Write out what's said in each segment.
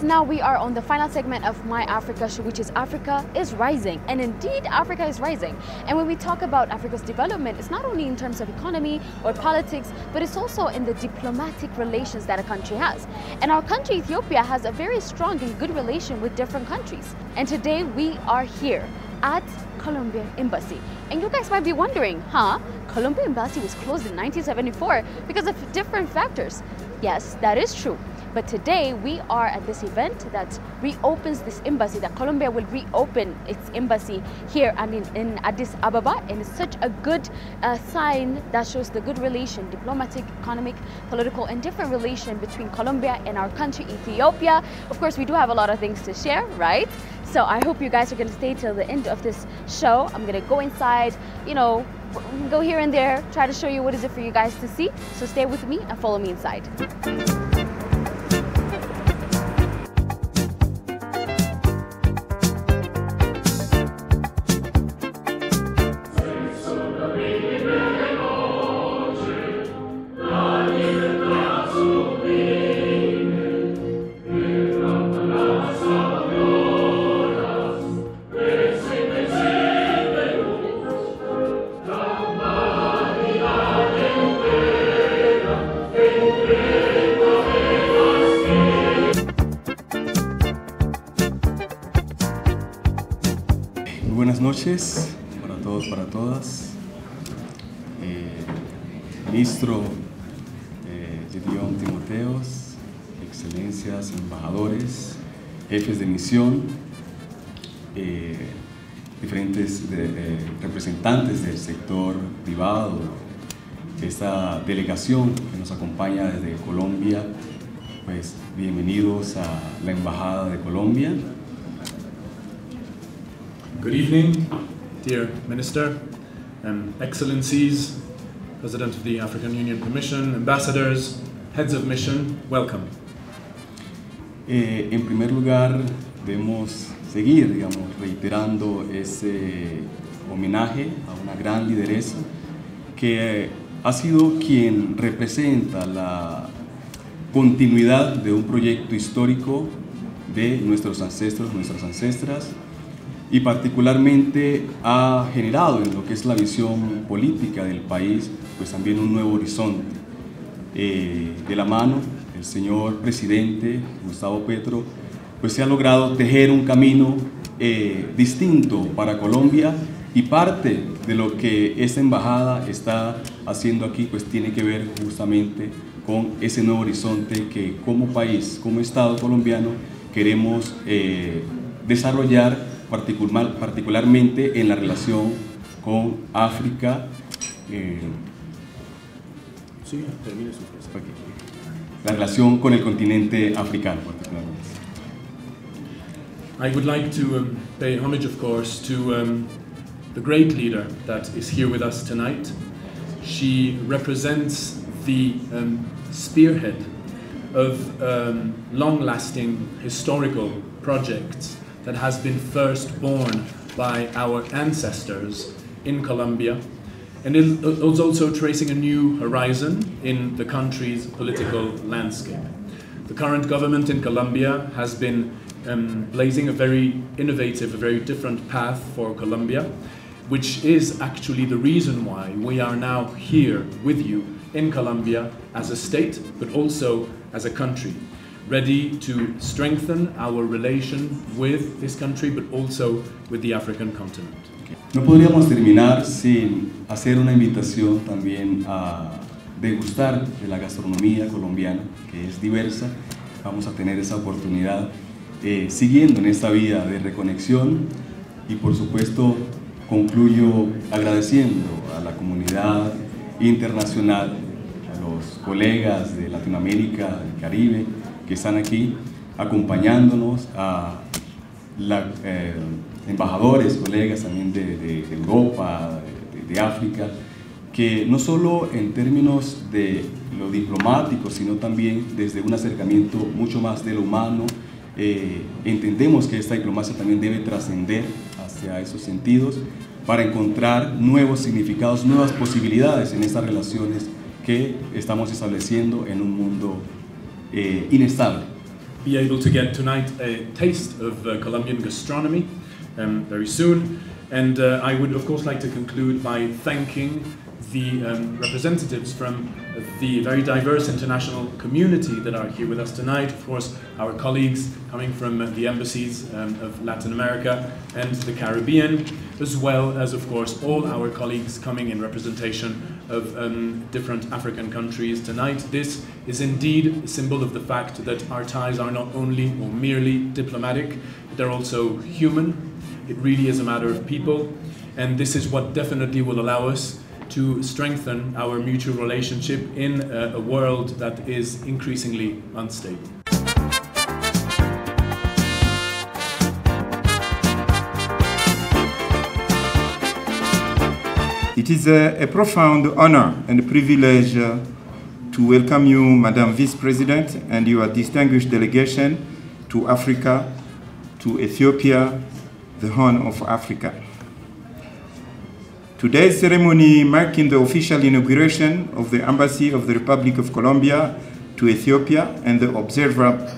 guys, now we are on the final segment of My Africa show, which is Africa is Rising. And indeed, Africa is rising. And when we talk about Africa's development, it's not only in terms of economy or politics, but it's also in the diplomatic relations that a country has. And our country, Ethiopia, has a very strong and good relation with different countries. And today we are here at Colombian Embassy. And you guys might be wondering, Colombian Embassy was closed in 1974 because of different factors. Yes, that is true. But today we are at this event that reopens this embassy, that Colombia will reopen its embassy here and in Addis Ababa. And it's such a good sign that shows the good relation, diplomatic, economic, political, and different relation between Colombia and our country, Ethiopia. Of course, we do have a lot of things to share, right? So I hope you guys are going to stay till the end of this show. I'm going to go inside, we can go here and there, try to show you what is it for you guys to see. So stay with me and follow me inside. Buenas noches para todos, para todas. Ministro Gedeón Timoteos, excelencias, embajadores, jefes de misión, diferentes representantes del sector privado, esta delegación que nos acompaña desde Colombia, pues bienvenidos a la Embajada de Colombia. Good evening, dear Minister, Excellencies, President of the African Union Commission, Ambassadors, Heads of Mission, welcome. En primer lugar, debemos seguir, reiterando ese homenaje a una gran lideresa que ha sido quien representa la continuidad de un proyecto histórico de nuestros ancestros, nuestras ancestras, y particularmente ha generado en lo que es la visión política del país, pues también un nuevo horizonte. De la mano del señor presidente Gustavo Petro, pues se ha logrado tejer un camino distinto para Colombia, y parte de lo que esta embajada está haciendo aquí pues tiene que ver justamente con ese nuevo horizonte que como país, como Estado colombiano queremos desarrollar, particularmente en la relación con África, la relación con el continente africano particularmente. I would like to pay homage, of course, to the great leader that is here with us tonight. She represents the spearhead of long-lasting historical projects that has been first born by our ancestors in Colombia, and is also tracing a new horizon in the country's political landscape. The current government in Colombia has been blazing a very innovative, a very different path for Colombia, which is actually the reason why we are now here with you in Colombia as a state, but also as a country, ready to strengthen our relation with this country, but also with the African continent. No podríamos terminar sin hacer una invitación también a degustar de la gastronomía colombiana, que es diversa. Vamos a tener esa oportunidad siguiendo en esta vía de reconexión, y por supuesto concluyo agradeciendo a la comunidad internacional, a los colegas de Latinoamérica, del Caribe, que están aquí acompañándonos, a embajadores, colegas también de Europa, de África, que no solo en términos de lo diplomático, sino también desde un acercamiento mucho más de lo humano, entendemos que esta diplomacia también debe trascender hacia esos sentidos para encontrar nuevos significados, nuevas posibilidades en estas relaciones que estamos estableciendo en un mundo inestable. be able to get tonight a taste of Colombian gastronomy very soon. And I would of course like to conclude by thanking the representatives from the very diverse international community that are here with us tonight. Of course, our colleagues coming from the embassies of Latin America and the Caribbean, as well as, of course, all our colleagues coming in representation of different African countries tonight. This is indeed a symbol of the fact that our ties are not only or merely diplomatic, they're also human. It really is a matter of people, and this is what definitely will allow us to strengthen our mutual relationship in a world that is increasingly unstable. It is a profound honor and privilege to welcome you, Madam Vice President, and your distinguished delegation to Africa, to Ethiopia, the Horn of Africa. Today's ceremony marking the official inauguration of the Embassy of the Republic of Colombia to Ethiopia and the observer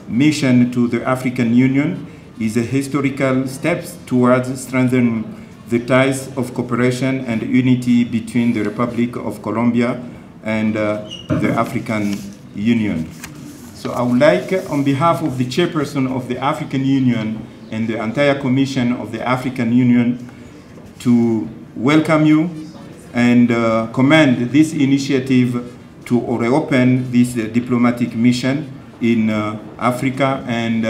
mission to the African Union is a historical step towards strengthening the ties of cooperation and unity between the Republic of Colombia and the African Union. So I would like, on behalf of the chairperson of the African Union and the entire Commission of the African Union, to welcome you and commend this initiative to reopen this diplomatic mission in Africa and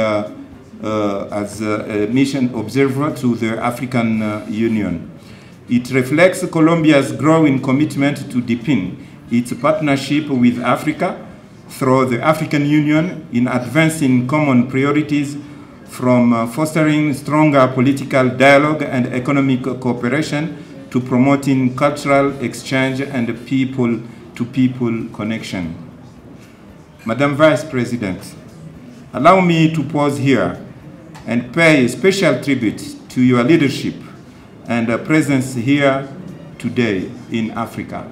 as a mission observer to the African Union. It reflects Colombia's growing commitment to deepen its partnership with Africa through the African Union in advancing common priorities, from fostering stronger political dialogue and economic cooperation to promoting cultural exchange and people-to-people connection. Madam Vice President, allow me to pause here and pay special tribute to your leadership and presence here today in Africa.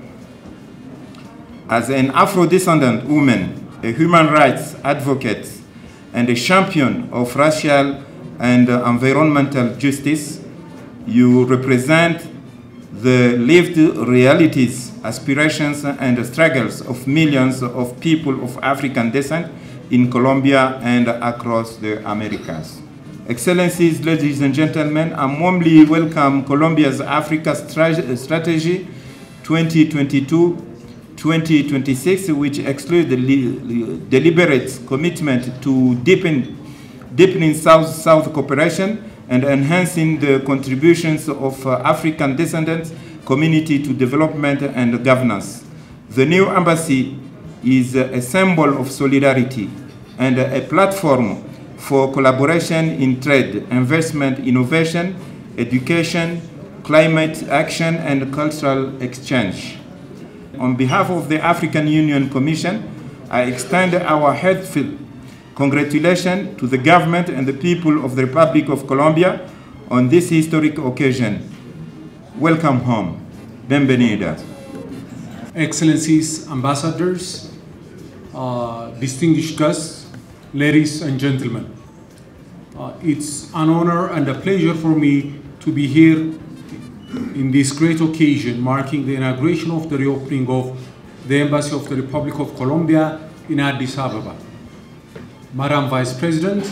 As an Afro-descendant woman, a human rights advocate, and a champion of racial and environmental justice, you represent the lived realities, aspirations, and struggles of millions of people of African descent in Colombia and across the Americas. Excellencies, ladies and gentlemen, I warmly welcome Colombia's Africa Strategy 2022-2026, which excludes the deliberate commitment to deepening South-South cooperation and enhancing the contributions of African descendants community to development and governance. The new embassy is a symbol of solidarity and a platform for collaboration in trade, investment, innovation, education, climate action, and cultural exchange. On behalf of the African Union Commission, I extend our heartfelt congratulations to the government and the people of the Republic of Colombia on this historic occasion. Welcome home. Bienvenida. Excellencies, ambassadors, distinguished guests, ladies and gentlemen. It's an honor and a pleasure for me to be here in this great occasion marking the inauguration of the reopening of the Embassy of the Republic of Colombia in Addis Ababa. Madam Vice President,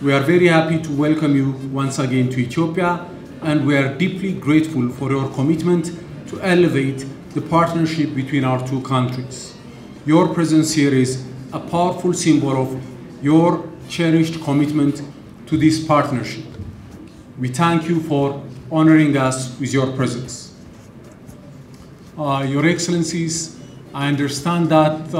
we are very happy to welcome you once again to Ethiopia, and we are deeply grateful for your commitment to elevate the partnership between our two countries. Your presence here is a powerful symbol of your cherished commitment to this partnership. We thank you for honoring us with your presence. Your Excellencies, I understand that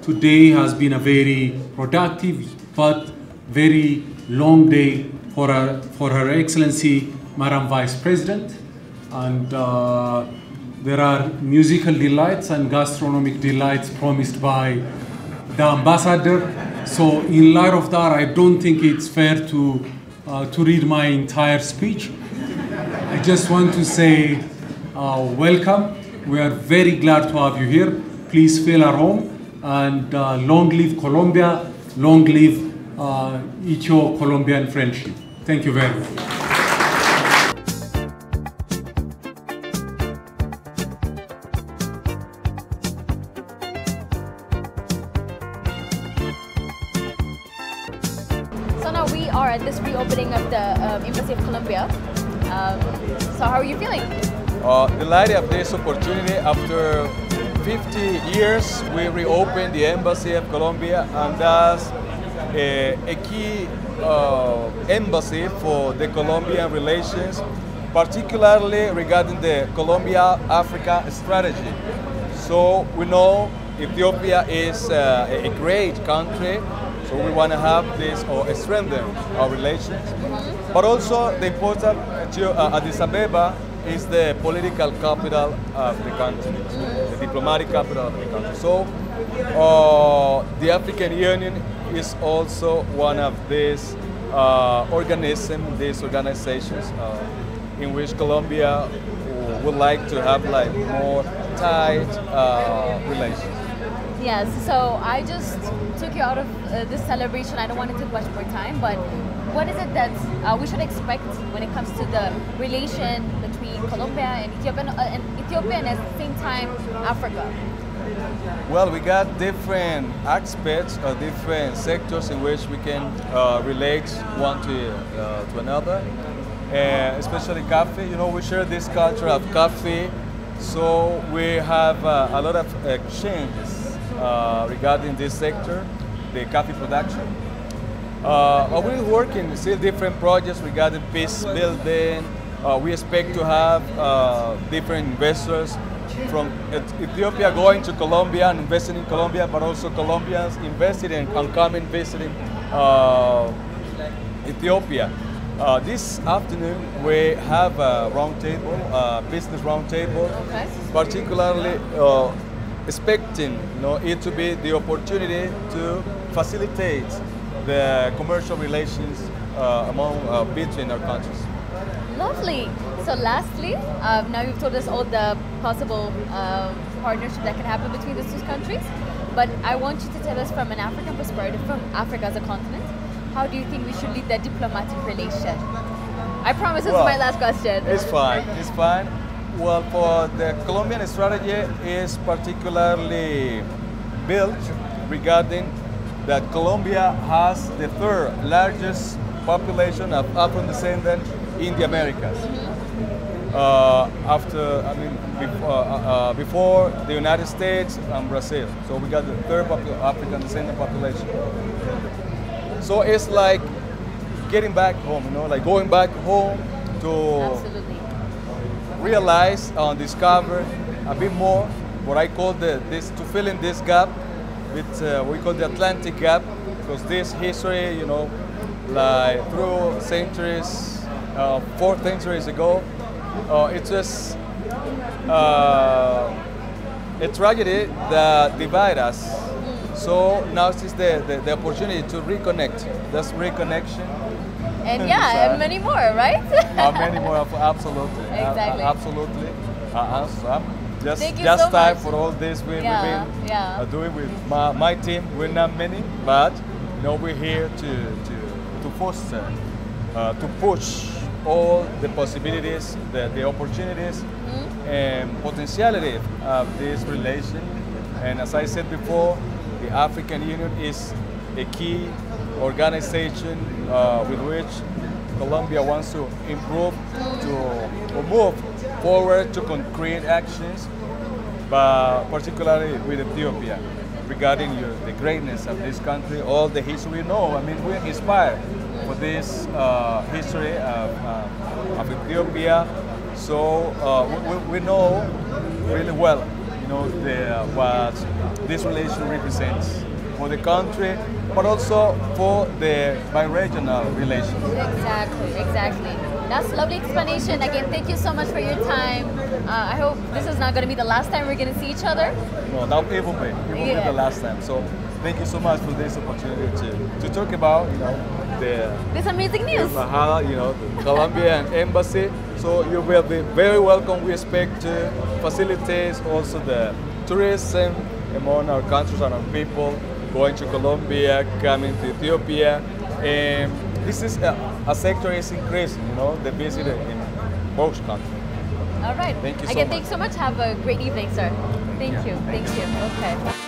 today has been a very productive but very long day for Her Excellency, Madam Vice President. And there are musical delights and gastronomic delights promised by the ambassador. So in light of that, I don't think it's fair to read my entire speech. I just want to say welcome. We are very glad to have you here. Please feel at home, and long live Colombia, long live Ethio-Colombian friendship. Thank you very much. So now we are at this reopening of the Embassy of Colombia. So how are you feeling? Delighted of this opportunity. After 50 years, we reopened the Embassy of Colombia, and that's a key embassy for the Colombian relations, particularly regarding the Colombia-Africa strategy. So we know Ethiopia is a great country, so we want to have this or strengthen our relations. But also the important Addis Ababa is the political capital of the country, the diplomatic capital of the country. So the African Union is also one of these organizations in which Colombia would like to have like more tight relations. Yes, so I just took you out of this celebration. I don't want to take much more time, but what is it that we should expect when it comes to the relation between Colombia and Ethiopia and at the same time Africa? Well, we got different aspects or different sectors in which we can relate one to another, especially coffee. You know, we share this culture of coffee, so we have a lot of exchanges regarding this sector, the coffee production. We're working still different projects regarding peace building. We expect to have different investors from Ethiopia going to Colombia and investing in Colombia, but also Colombians investing and coming visiting Ethiopia. This afternoon we have a roundtable, business roundtable, Okay. particularly expecting it to be the opportunity to facilitate the commercial relations between our countries. Lovely. So lastly, now you've told us all the possible partnership that can happen between these two countries, but I want you to tell us from an African perspective, from Africa as a continent, how do you think we should lead that diplomatic relation? I promise this is my last question. It's fine, it's fine. Well, for the Colombian strategy is particularly built regarding that Colombia has the third largest population of Afro descendants in the Americas. Before the United States and Brazil. So we got the third African descendant population. So it's like getting back home, like going back home to Absolutely. realize and discover a bit more what I call to fill in this gap with we call the Atlantic gap, because this history, like through centuries, 4 centuries ago, it's just a tragedy that divides us. So now it's the opportunity to reconnect. That's reconnection. And and many more, right? Many more, absolutely. Exactly. Absolutely. Just Thank you so time much. for all this we've been yeah. doing with my team. We're not many, but we're here to foster, to push all the possibilities, the opportunities, and potentiality of this relation. And as I said before, the African Union is a key organization with which Colombia wants to improve, to move forward to concrete actions, but particularly with Ethiopia, regarding the greatness of this country, all the history we know. I mean, we're inspired for this history of Ethiopia. So we know really well, what this relation represents for the country, but also for the bi-regional relations. Exactly. That's a lovely explanation. Again, thank you so much for your time. I hope this is not going to be the last time we're going to see each other. No, that it won't be. It won't be the last time. So thank you so much for this opportunity to talk about, This amazing news. The Colombian Embassy. So you will be very welcome. We expect to facilitate also the tourism among our countries and our people going to Colombia, coming to Ethiopia, and this is a sector is increasing. You know, the visit in both countries. All right. Thank you so Again, much. thanks so much. Have a great evening, sir. Thank you. Thank you. Okay.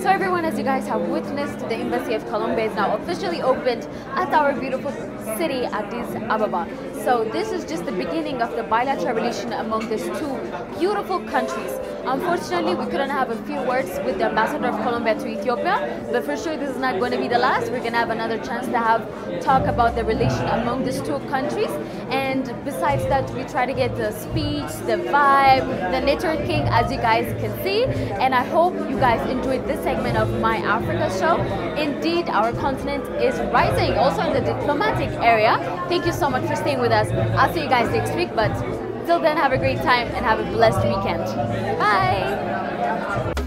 So everyone, as you guys have witnessed, the Embassy of Colombia is now officially opened at our beautiful city, Addis Ababa. So this is just the beginning of the bilateral relation among these two beautiful countries. Unfortunately, we couldn't have a few words with the ambassador of Colombia to Ethiopia, but for sure this is not going to be the last. We're going to have another chance to have talk about the relation among these two countries. And besides that, we try to get the speech, the vibe, the networking, as you guys can see. And I hope you guys enjoyed this segment of My Africa show. Indeed, our continent is rising, also in the diplomatic area. Thank you so much for staying with us. I'll see you guys next week, but till then, have a great time and have a blessed weekend. Bye!